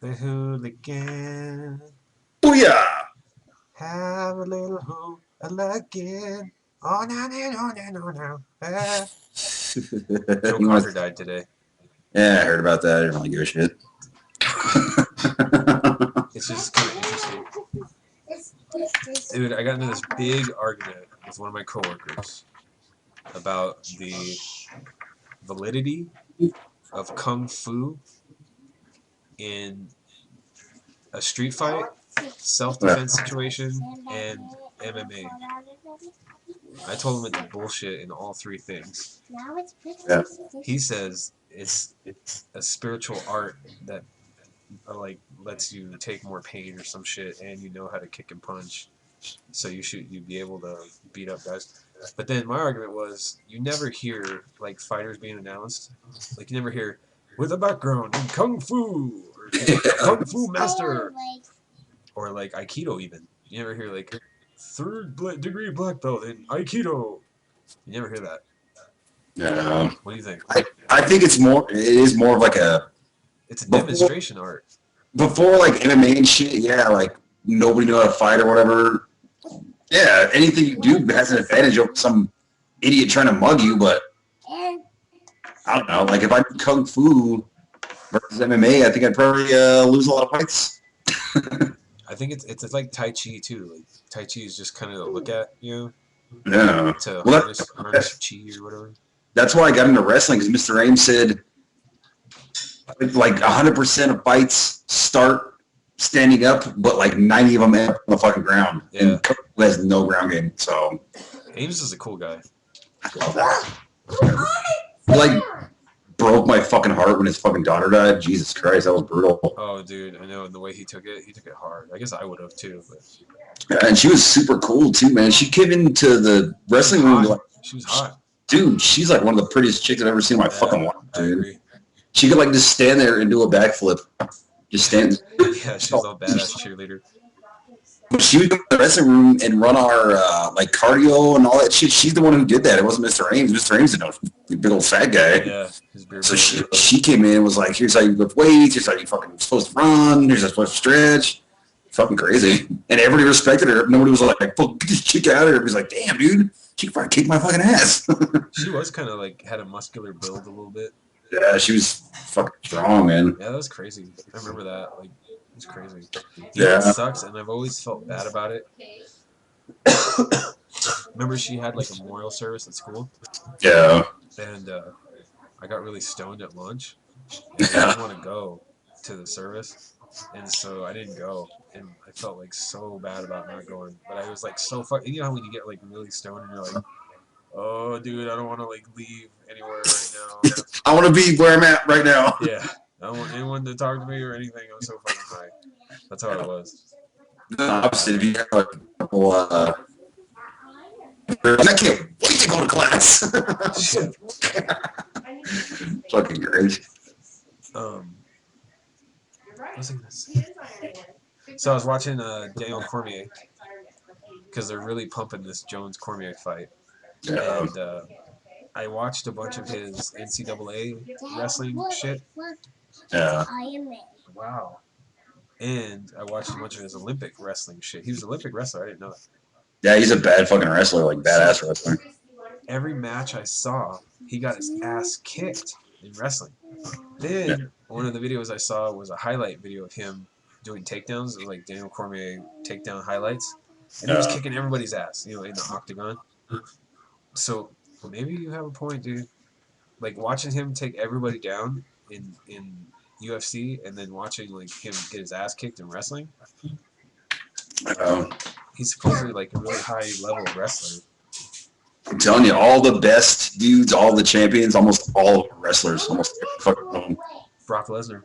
The hooligan. Booyah! Have a little hooligan. Oh, no, no, no, no, no, no. Joe You want Cocker to? died today. Yeah, I heard about that. I didn't really give a shit. It's just kind of interesting. Dude, I got into this big argument with one of my coworkers about the validity of kung fu in a street fight, Yeah. self-defense situation, and MMA. I told him it's bullshit in all three things. Yeah. He says it's a spiritual art that like lets you take more pain or some shit, and you know how to kick and punch, so you'd be able to beat up guys. But then my argument was you never hear like fighters being announced, like you never hear with a background in kung fu or kung fu master or like aikido even. You never hear like third degree black belt in aikido. You never hear that. Yeah. What do you think? I think it's more. It is more of like a It's a before demonstration art. like MMA and shit. Yeah, like nobody knew how to fight or whatever. Yeah, anything you do has an advantage over some idiot trying to mug you. But I don't know. Like if I did kung fu versus MMA, I think I'd probably lose a lot of fights. I think it's like Tai Chi too. Like Tai Chi is just kind of to look at, Yeah. to Well, harness your chi or whatever. that's why I got into wrestling because Mr. Ames said like 100% of fights start standing up, but like 90 of them end up on the fucking ground. Yeah, And Kung Fu has no ground game, so Ames is a cool guy. I love that. He like broke my fucking heart when his fucking daughter died. Jesus Christ, that was brutal. Oh, dude, I know. And the way he took it hard. I guess I would have too, but Yeah, and she was super cool too, man. She came into the she was wrestling room hot. like, She was hot. dude, she's like one of the prettiest chicks I've ever seen in my Yeah, fucking life, I dude. agree. She could like just stand there and do a backflip. Just stand. Yeah, she was all badass cheerleader. She would go to the wrestling room and run our like cardio and all that shit. She's the one who did that. It wasn't Mr. Ames. Mr. Ames is a big old fat guy. Yeah, his beer So belly. she came in and was like, "Here's how you lift weights. Here's how you fucking supposed to run. Here's how you're supposed to stretch." Fucking crazy. And everybody respected her. Nobody was like, "Fuck, get this chick out of here." Everybody's like, "Damn, dude, she can fucking kick my fucking ass." She was kind of like had a muscular build a little bit. Yeah, she was fucking strong, man. Yeah, that was crazy. I remember that. Like, it was crazy. You know what Yeah, sucks, and I've always felt bad about it. Remember, she had like a memorial service at school, yeah, and I got really stoned at lunch, and I yeah. didn't want to go to the service, and so I didn't go, and I felt like so bad about not going. But I was like so fuck. You know how when you get like really stoned and you're like, oh, dude, I don't want to like leave anywhere right now. I want to be where I'm at right now. Yeah, I don't want anyone to talk to me or anything. I'm so fucking high. That's how it was. The opposite. If you have like a couple, I can't wait to go to class. Shit. Fucking great. What was I gonna say? So I was watching Daniel Cormier because they're really pumping this Jones Cormier fight, Yeah, and I watched a bunch of his NCAA wrestling shit. yeah. Wow. And I watched a bunch of his Olympic wrestling shit. He was an Olympic wrestler. I didn't know that. Yeah, he's a bad fucking wrestler, like So badass wrestler. every match I saw, he got his ass kicked in wrestling. Yeah. Then one of the videos I saw was a highlight video of him doing takedowns. It was like Daniel Cormier takedown highlights, and he was kicking everybody's ass, in the octagon. So maybe you have a point, dude. Like watching him take everybody down in UFC, and then watching like him get his ass kicked in wrestling. Um, He's supposedly like a really high level wrestler. I'm telling you, all the best dudes, all the champions, almost all wrestlers, almost fucking one of them. Brock Lesnar.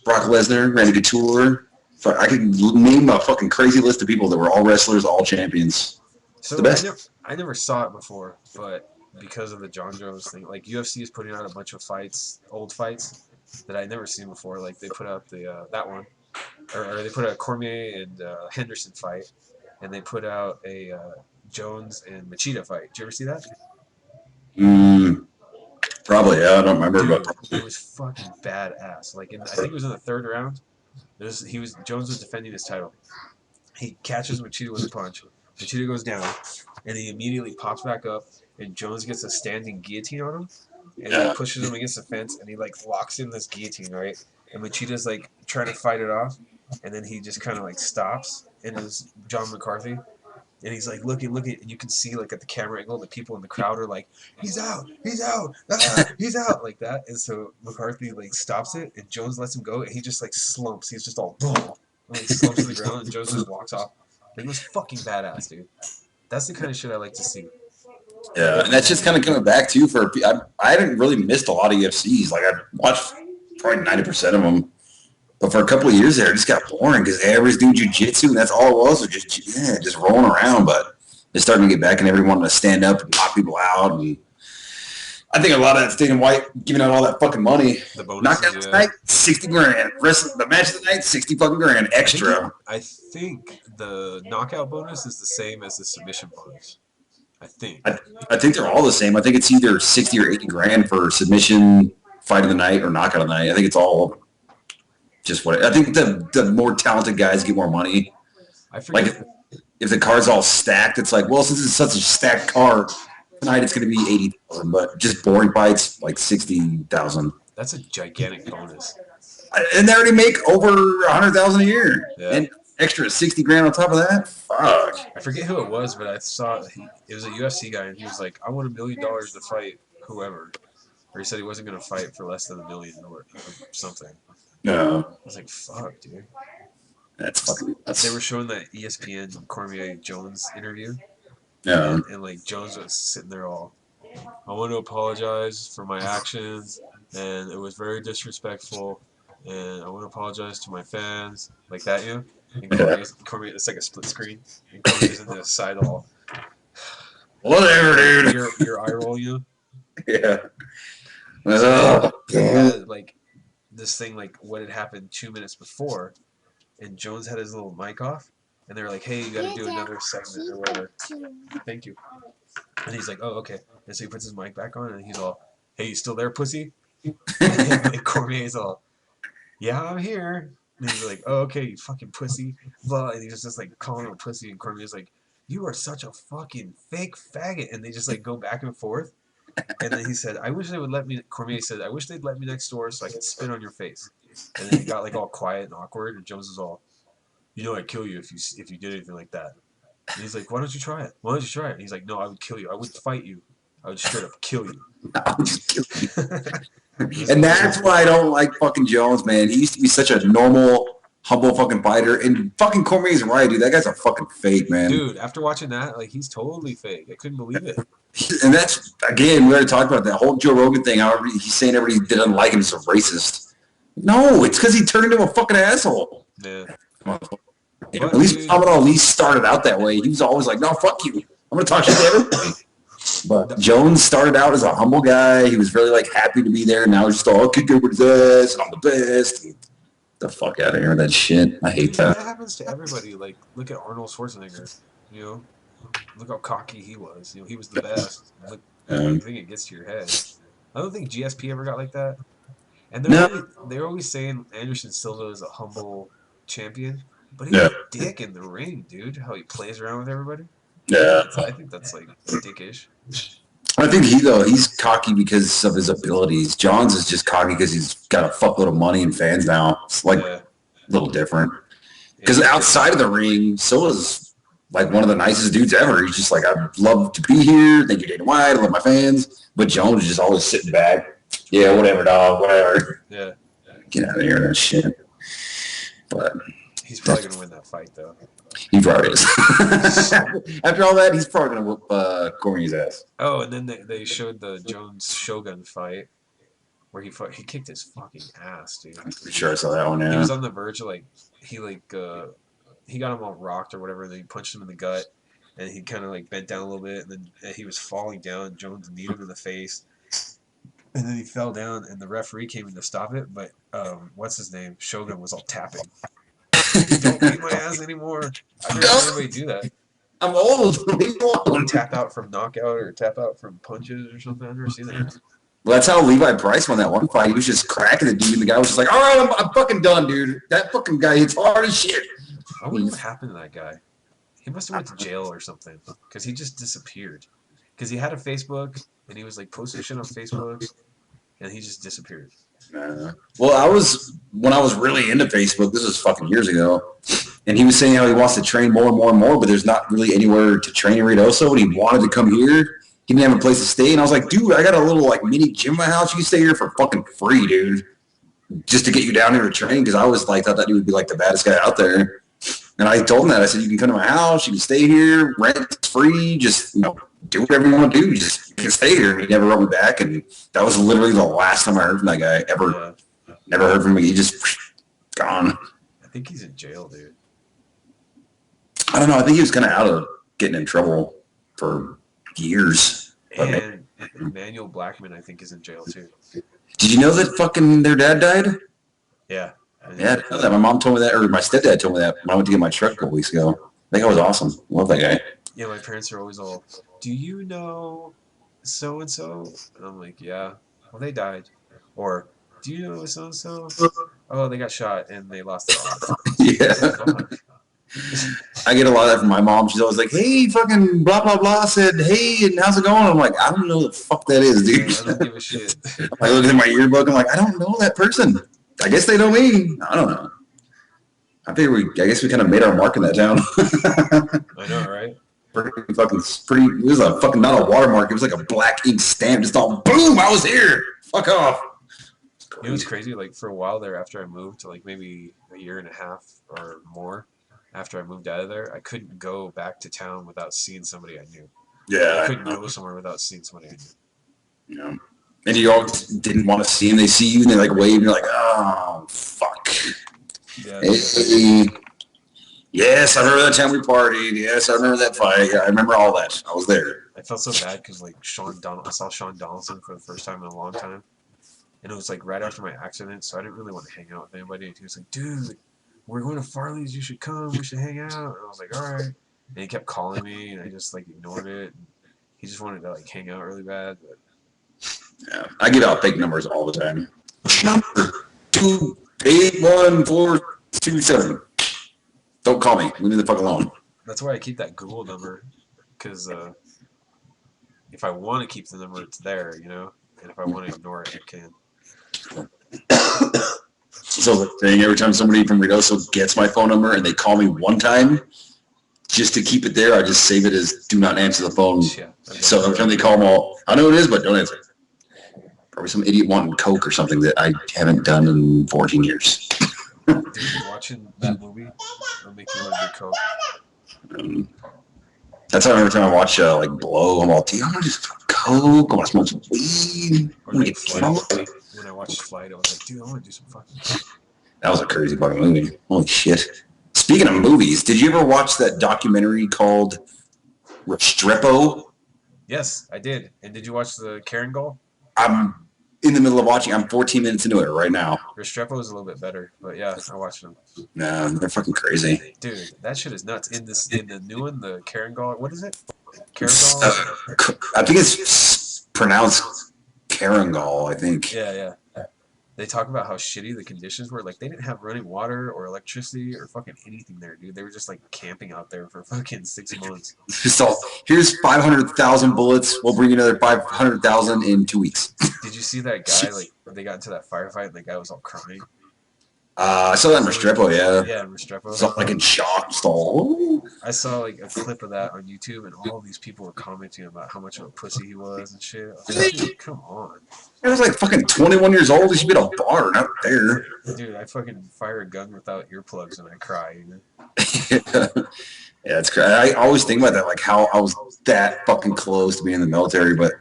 Brock Lesnar, Randy Couture. I could name a fucking crazy list of people that were all wrestlers, all champions. It's So the best. I never saw it before, but because of the Jon Jones thing, like UFC is putting out a bunch of fights, old fights that I'd never seen before. Like they put out the that one, or they put out a Cormier and Henderson fight, and they put out a Jones and Machida fight. Did you ever see that? Mm, probably, yeah. I don't remember, but Dude, it was fucking badass. Like, I think it was in the third round. Jones was defending his title. He catches Machida with a punch. Machida goes down, and he immediately pops back up, and Jones gets a standing guillotine on him, and he Yeah. pushes him against the fence, and he like locks in this guillotine, right? And Machida's like trying to fight it off, and then he just kind of like stops, and it's John McCarthy, and he's like looking, and you can see like at the camera angle, the people in the crowd are like, he's out, he's out, like that. And so McCarthy like stops it, and Jones lets him go, and he just like slumps. He's just all boom, and like slumps to the ground, and Jones just walks off. It was fucking badass, dude. That's the kind of shit I like to see. Yeah, and that's just kind of coming back too. I haven't really missed a lot of UFCs. Like I watched probably 90% of them, but for a couple of years there, it just got boring because everybody's doing jujitsu, and that's all it was. Just rolling around. But it's starting to get back, and everyone wanting to stand up and knock people out. And I think a lot of that Dana White giving out all that fucking money. The bonuses, Knockout tonight, $60,000. Rest of the match of the night, $60,000 extra. I think the knockout bonus is the same as the submission bonus. I think. I think they're all the same. I think it's either 60 or 80 grand for submission, fight of the night, or knockout of the night. I think it's all just what I think. The more talented guys get more money. I forget. Like if the card's all stacked, it's like, well, since it's such a stacked card, tonight it's going to be 80,000, but just boring fights like 60,000. That's a gigantic bonus. And they already make over 100,000 a year, Yeah. and extra 60 grand on top of that. Fuck. I forget who it was, but I saw it was a UFC guy, and he was like, "I want $1 million to fight whoever," or he said he wasn't going to fight for less than $1 million or something. No, I was like, "Fuck, dude." that's fucking. They were showing that ESPN Cormier Jones interview, Yeah. and like Jones was sitting there all, "I want to apologize for my actions, and it was very disrespectful, and I want to apologize to my fans," like that, you know. And Cormier, it's like a split screen, and Cormier's in the side all. Whatever, dude. Your eye roll, you know. Yeah. Like this thing, like what had happened 2 minutes before, and Jones had his little mic off, and they were like, "Hey, you got to do another segment or whatever." Thank you. And he's like, "Oh, okay." And so he puts his mic back on, and he's all, "Hey, you still there, pussy?" And Cormier's all, "Yeah, I'm here." And he's like, "Oh, okay, you fucking pussy." Blah. And he was just like calling him a pussy, and Cormier's like, "You are such a fucking fake faggot." And they just like go back and forth. And then he said, "I wish they would let me." Cormier said, "I wish they'd let me next door so I could spit on your face." And then he got like all quiet and awkward, and Jones was all, "You know, I'd kill you if you did anything like that." And he's like, "Why don't you try it? Why don't you try it?" And he's like, "No, I would kill you. I wouldn't fight you. I would straight up kill you." And that's why I don't like fucking Jones, man. He used to be such a normal, humble fucking fighter. And fucking Cormier's right, dude. That guy's a fucking fake, man. Dude, after watching that, like he's totally fake. I couldn't believe it. And that's, again, we already talked about that whole Joe Rogan thing. How he's saying everybody that doesn't like him is a racist. No, it's because he turned into a fucking asshole. Yeah. At least Muhammad Ali started out that way. He was always like, "No, fuck you. I'm going to talk shit to everybody." But Jones started out as a humble guy. He was really like happy to be there. Now he's just all, "I'll kick everybody's ass. I'm the best." The fuck out of here with that shit. I hate that. That happens to everybody. Like, look at Arnold Schwarzenegger. You know, look how cocky he was. You know, he was the best. Look, I think it gets to your head. I don't think GSP ever got like that. And they're always saying Anderson Silva is a humble champion, but he's a dick in the ring, dude. How he plays around with everybody. Yeah. I think that's like dickish. I think he's cocky because of his abilities. Johns is just cocky because he's got a fuckload of money and fans now. It's like a little different. Because outside of the ring, Silva's like one of the nicest dudes ever. He's just like, "I'd love to be here. Thank you, Dana White. I love my fans." But Jones is just always sitting back. "Yeah, whatever, dog. Whatever." Yeah. Get out of here, that shit. But he's probably gonna win that fight, though. He probably is. After all that, he's probably gonna whoop Cormier's ass. Oh, and then they showed the Jones Shogun fight where he kicked his fucking ass, dude. I'm pretty sure I saw that one. Yeah. He was on the verge of he got him all rocked or whatever. Then he punched him in the gut, and he kind of like bent down a little bit, and then he was falling down. And Jones kneed him in the face, and then he fell down, and the referee came in to stop it. But what's his name? Shogun was all tapping. "Don't beat my ass anymore." I never seen anybody do that. I'm old. Tap out from knockout or tap out from punches or something. I've never seen that. Well, that's how Levi Price won that one fight. He was just cracking the dude, and the guy was just like, all right, I'm fucking done, dude. That fucking guy hits hard as shit. I wonder what happened to that guy. He must have went to jail or something because he just disappeared. Because he had a Facebook and he was like posting shit on Facebook, and he just disappeared. Well, when I was really into Facebook, this was fucking years ago, and he was saying how he wants to train more and more and more, but there's not really anywhere to train in Ruidoso, and he wanted to come here. He didn't have a place to stay, and I was like, dude, I got a little like mini gym in my house. You can stay here for fucking free, dude, just to get you down here to train. Because I was like, thought that dude would be like the baddest guy out there, and I told him that. I said, you can come to my house, you can stay here, rent's free, just do whatever you want to do. Just you can stay here. He never wrote me back, and that was literally the last time I heard from that guy ever. Yeah. Never heard from him. He just gone. I think he's in jail, dude. I don't know. I think he was kind of out of getting in trouble for years. And Emmanuel Blackman, I think, is in jail too. Did you know that fucking their dad died? Yeah. Yeah, I didn't know that. My mom told me that, or my stepdad told me that when I went to get my truck a couple weeks ago. I think that was awesome. Love that guy. Yeah, my parents are always all, do you know so-and-so? And I'm like, yeah. Well, they died. Or, do you know so-and-so? Oh, they got shot and they lost their arm. Yeah. I get a lot of that from my mom. She's always like, hey, fucking blah, blah, blah said, hey, and how's it going? I'm like, I don't know what the fuck that is, dude. Yeah, I don't give a shit. I look at my yearbook. I'm like, I don't know that person. I guess they know me. I don't know. I guess we kind of made our mark in that town. I know, right? It was a fucking, not a watermark. It was like a black ink stamp. Just all, boom, I was here. Fuck off. It was crazy. Like, for a while there, after I moved to, like, maybe a year and a half or more, after I moved out of there, I couldn't go back to town without seeing somebody I knew. Yeah. I couldn't go somewhere without seeing somebody I knew. Yeah. And you always didn't want to see them. They see you and they like wave and you're like, oh, fuck. Yeah, hey. Yes, I remember that time we partied. Yes, I remember that fight. Yeah, I remember all that. I was there. I felt so bad because, like, I saw Sean Donaldson for the first time in a long time. And it was, like, right after my accident, so I didn't really want to hang out with anybody. And he was like, dude, we're going to Farley's. You should come. We should hang out. And I was like, all right. And he kept calling me, and I just, like, ignored it. And he just wanted to, like, hang out really bad. But yeah, I give out fake numbers all the time. Number 281427. Don't call me. Leave me the fuck alone. That's why I keep that Google number, because if I want to keep the number, it's there, you know? And if I want to ignore it, I can. So the thing, every time somebody from Ruidoso gets my phone number and they call me one time, just to keep it there, I just save it as do not answer the phone. Yeah, so every time they call them all, I know it is, but don't answer. Probably some idiot wanting Coke or something that I haven't done in 14 years. Dude, watching that movie will make you want to do Coke. That's how every time I watch like Blow, I'm all, I want to just Coke, I want to smoke some weed. Or like Flight. When I watched Flight, I was like, dude, I want to do some fucking Coke. That was a crazy fucking movie. Holy shit. Speaking of movies, did you ever watch that documentary called Restrepo? Yes, I did. And did you watch the Caringal? I'm in the middle of watching. I'm 14 minutes into it right now. Restrepo is a little bit better, but yeah, I watched them. Nah, they're fucking crazy. Dude, that shit is nuts. In the new one, the Caringal, what is it? Caringal? I think it's pronounced Caringal, I think. Yeah. They talk about how shitty the conditions were. Like, they didn't have running water or electricity or fucking anything there, dude. They were just, like, camping out there for fucking 6 months. So, here's 500,000 bullets. We'll bring you another 500,000 in 2 weeks. Did you see that guy, like, they got into that firefight and the guy was all crying? I saw that in Restrepo, yeah. Yeah, in Restrepo. So, like, in shock. So, I saw, like, a clip of that on YouTube, and all these people were commenting about how much of a pussy he was and shit. I was like, dude, come on. I was like fucking 21 years old. He should be at a bar, not there. Dude, I fucking fire a gun without earplugs and I cry, you know? Yeah, it's crazy. I always think about that, like how I was that fucking close to being in the military, but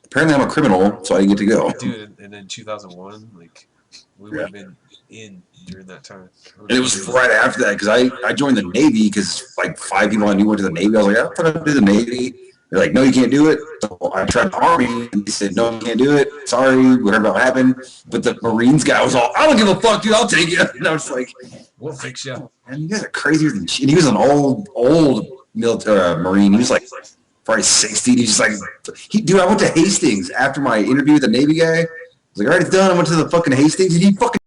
apparently I'm a criminal, so I didn't get to go. Dude, and then 2001, like, we would have been in during that time. And it was right after that, because I joined the Navy, because like 5 people I knew went to the Navy. I was like, I thought I'd do the Navy. They're like, no, you can't do it. So I tried the Army, and they said, no, you can't do it. Sorry, whatever happened. But the Marines guy was all, I don't give a fuck, dude. I'll take you. And I was like, we'll fix you. Man, you guys are crazier than shit. He was an old military Marine. He was like probably 60. He's just like, dude, I went to Hastings after my interview with the Navy guy. I was like, all right, it's done. I went to the fucking Hastings, and he fucking